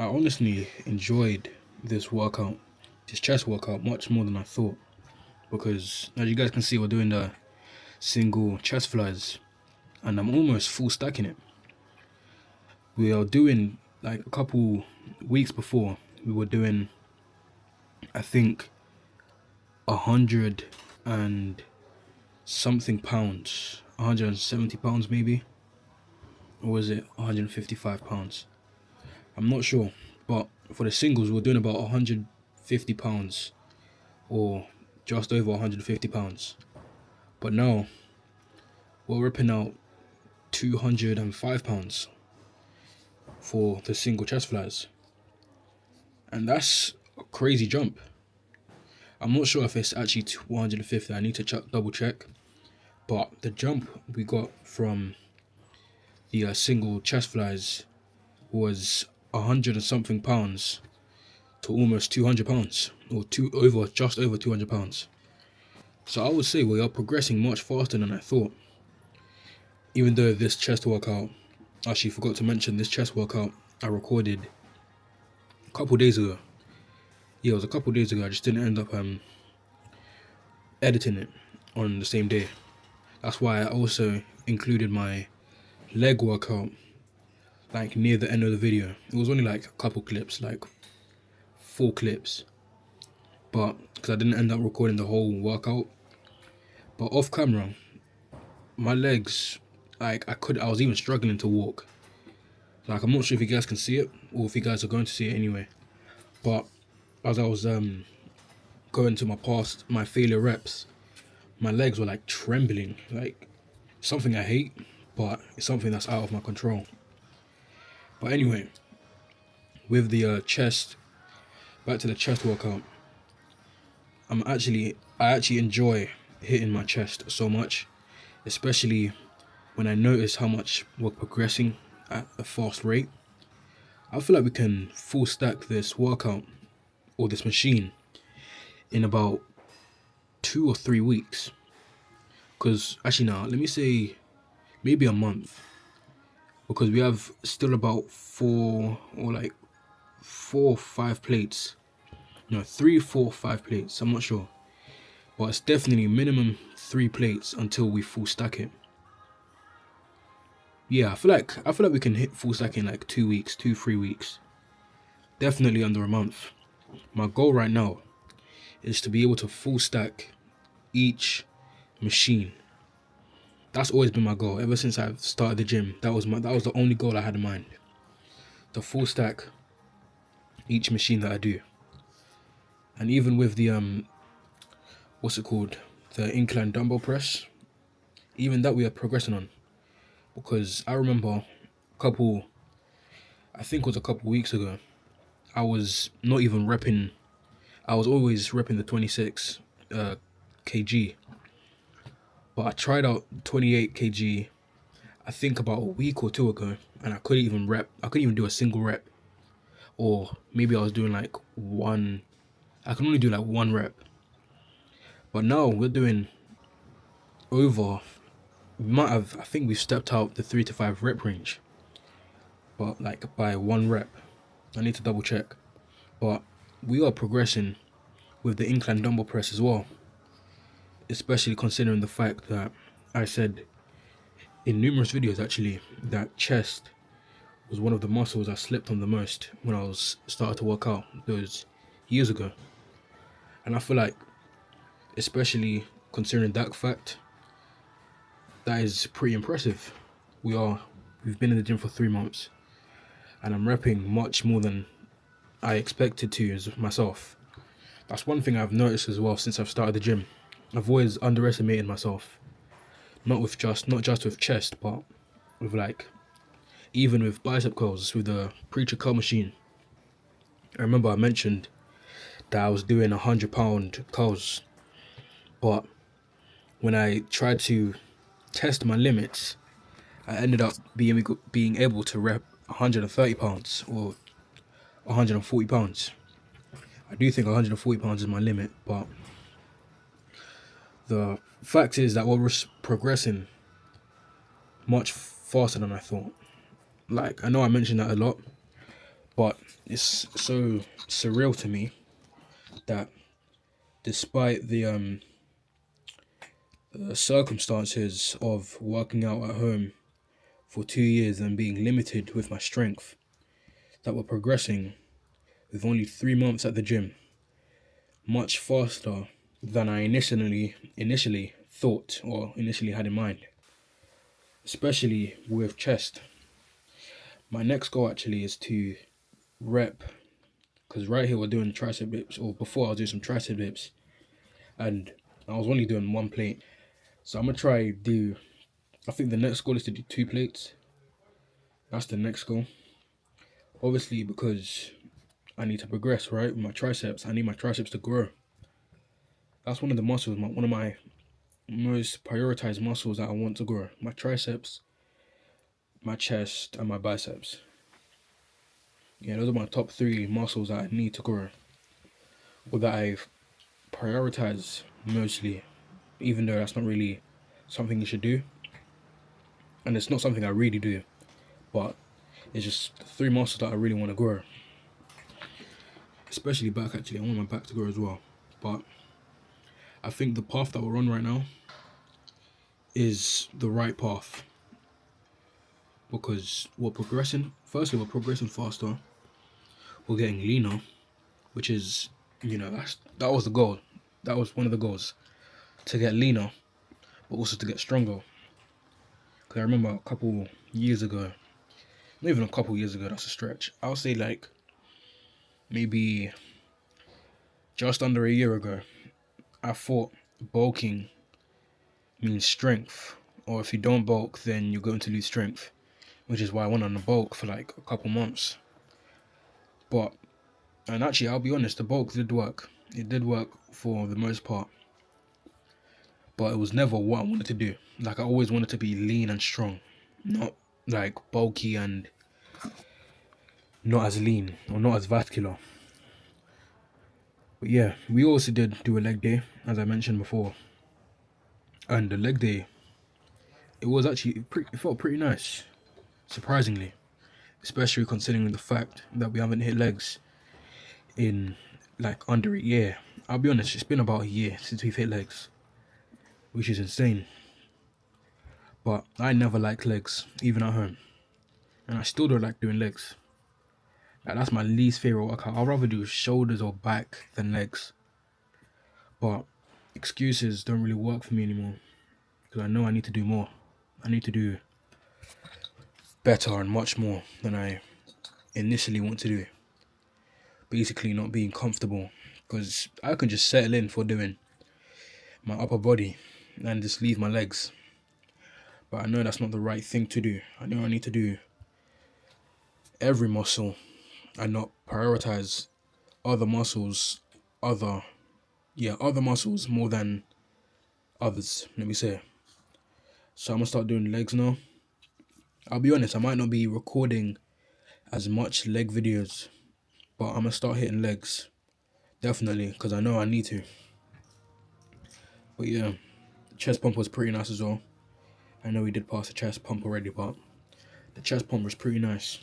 I honestly enjoyed this workout, this chest workout, much more than I thought. Because as you guys can see, we're doing the single chest flies, and I'm almost full stacking it. We are doing like a couple weeks before, we were doing, I think, 100 and something pounds, 170 pounds maybe, or was it 155 pounds? I'm not sure, but for the singles, we were doing about 150 pounds or just over 150 pounds. But now we're ripping out 205 pounds for the single chest flies, and that's a crazy jump. I'm not sure if it's actually 150. I need to double check. But the jump we got from the single chest flies was 100 and something pounds to almost 200 pounds, or just over 200 pounds. So I would say we are progressing much faster than I thought. Even though this chest workout, actually forgot to mention, this chest workout I recorded a couple days ago. Yeah, it was a couple days ago. I just didn't end up editing it on the same day. That's why I also included my leg workout like near the end of the video. It was only like a couple clips, like 4 clips, but because I didn't end up recording the whole workout. But off camera, my legs, like I was even struggling to walk. Like, I'm not sure if you guys can see it or if you guys are going to see it anyway. But as I was going to my failure reps, my legs were like trembling, like something I hate, but it's something that's out of my control. But anyway, with the chest, back to the chest workout, I actually enjoy hitting my chest so much, especially when I notice how much we're progressing at a fast rate. I feel like we can full stack this workout or this machine in about 2 or 3 weeks. Because actually, now let me say maybe a month, because we have still about 4 or 5 plates. No, 3, 4, 5 plates. I'm not sure, but it's definitely minimum 3 plates until we full stack it. Yeah, I feel like we can hit full stack in like 2 weeks, 2, 3 weeks. Definitely under a month. My goal right now is to be able to full stack each machine. That's always been my goal ever since I've started the gym. That was the only goal I had in mind. To full stack each machine that I do. And even with the what's it called? The incline dumbbell press. Even that we are progressing on. Because I remember I think it was a couple weeks ago, I was not even repping, I was always repping the 26 kg. But I tried out 28 kg, I think about a week or two ago, and I couldn't even do a single rep. Or maybe I was doing like I can only do like 1 rep. But now we're doing over, I think we've stepped out the 3 to 5 rep range. But like by 1 rep. I need to double check. But we are progressing with the incline dumbbell press as well. Especially considering the fact that I said in numerous videos actually that chest was one of the muscles I slept on the most when I was started to work out those years ago. And I feel like, especially considering that fact, that is pretty impressive. We've been in the gym for 3 months, and I'm repping much more than I expected to as myself. That's one thing I've noticed as well since I've started the gym. I've always underestimated myself. Not just with chest, but with even with bicep curls, with the preacher curl machine. I remember I mentioned that I was doing 100-pound curls, but when I tried to test my limits, I ended up being able to rep 130 pounds or 140 pounds. I do think 140 pounds is my limit, but the fact is that we're progressing much faster than I thought. Like, I know I mentioned that a lot, but it's so surreal to me that despite the circumstances of working out at home for 2 years and being limited with my strength, that we're progressing with only 3 months at the gym, much faster than I initially thought or initially had in mind, especially with chest. My next goal actually is to rep, because right here we're doing tricep dips, or before I was doing some tricep dips, and I was only doing one plate. So I'm gonna try do, I think the next goal is to do 2 plates. That's the next goal. Obviously, because I need to progress, right? With my triceps, I need my triceps to grow. That's one of the muscles, one of my most prioritized muscles that I want to grow. My triceps, my chest, and my biceps. Yeah, those are my top 3 muscles that I need to grow, or that I've prioritized mostly, even though that's not really something you should do. And it's not something I really do, but it's just 3 muscles that I really want to grow. Especially back, actually. I want my back to grow as well. But I think the path that we're on right now is the right path, because we're progressing. Firstly, we're progressing faster. We're getting leaner, which is, that was the goal. That was one of the goals, to get leaner, but also to get stronger. Because I remember a couple years ago, not even a couple years ago, that's a stretch. I'll say like maybe just under a year ago, I thought bulking means strength, or if you don't bulk, then you're going to lose strength, which is why I went on the bulk for like a couple months. And actually, I'll be honest, the bulk did work. It did work for the most part, but it was never what I wanted to do. Like, I always wanted to be lean and strong, not like bulky and not as lean or not as vascular. But yeah, we also did do a leg day, as I mentioned before, and the leg day, it was actually it felt pretty nice, surprisingly, especially considering the fact that we haven't hit legs in like under a year. I'll be honest, it's been about a year since we've hit legs, which is insane. But I never liked legs, even at home, and I still don't like doing legs. Like, that's my least favorite workout. I'd rather do shoulders or back than legs. But excuses don't really work for me anymore, because I know I need to do more. I need to do better and much more than I initially want to do. Basically not being comfortable, because I can just settle in for doing my upper body and just leave my legs. But I know that's not the right thing to do. I know I need to do every muscle and not prioritize other muscles, other muscles more than others, let me say. So I'm gonna start doing legs now. I'll be honest, I might not be recording as much leg videos, but I'm gonna start hitting legs, definitely, because I know I need to. But yeah, chest pump was pretty nice as well. I know we did pass the chest pump already, but the chest pump was pretty nice.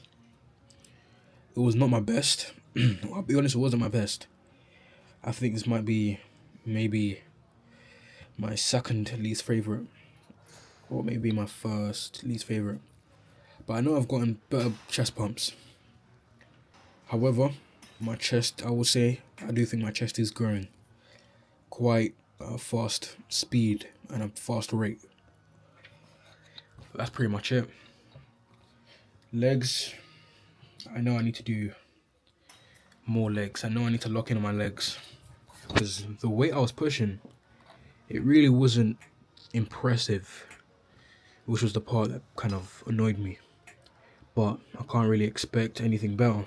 It was not my best. I'll be honest, it wasn't my best. I think this might be maybe my second least favorite, or maybe my first least favorite. But I know I've gotten better chest pumps. However, my chest, I will say, I do think my chest is growing quite a fast speed and a fast rate. That's pretty much it. Legs, I know I need to do more legs. I know I need to lock in on my legs, because the weight I was pushing, it really wasn't impressive, which was the part that kind of annoyed me. But I can't really expect anything better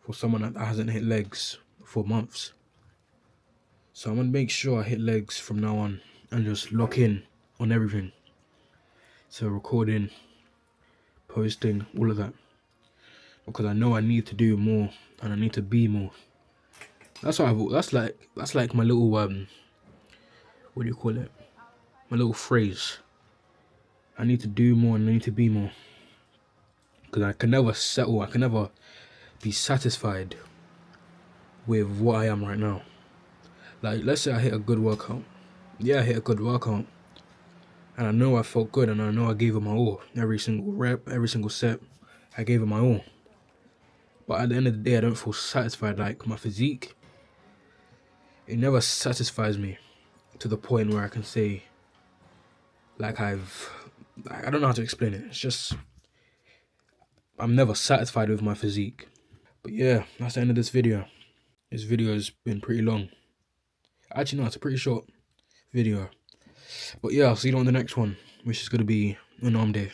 for someone that hasn't hit legs for months. So I'm gonna make sure I hit legs from now on and just lock in on everything. So recording, posting, all of that, because I know I need to do more and I need to be more. That's like my little what do you call it? My little phrase. I need to do more and I need to be more, because I can never settle. I can never be satisfied with what I am right now. Like, let's say I hit a good workout. Yeah, I hit a good workout. And I know I felt good, and I know I gave it my all. Every single rep, every single set, I gave it my all. But at the end of the day, I don't feel satisfied. Like, my physique, it never satisfies me to the point where I can say, like, I don't know how to explain it. It's just, I'm never satisfied with my physique. But yeah, that's the end of this video. This video has been pretty long. Actually, no, it's a pretty short video. But yeah, I'll see you on the next one, which is going to be an arm day.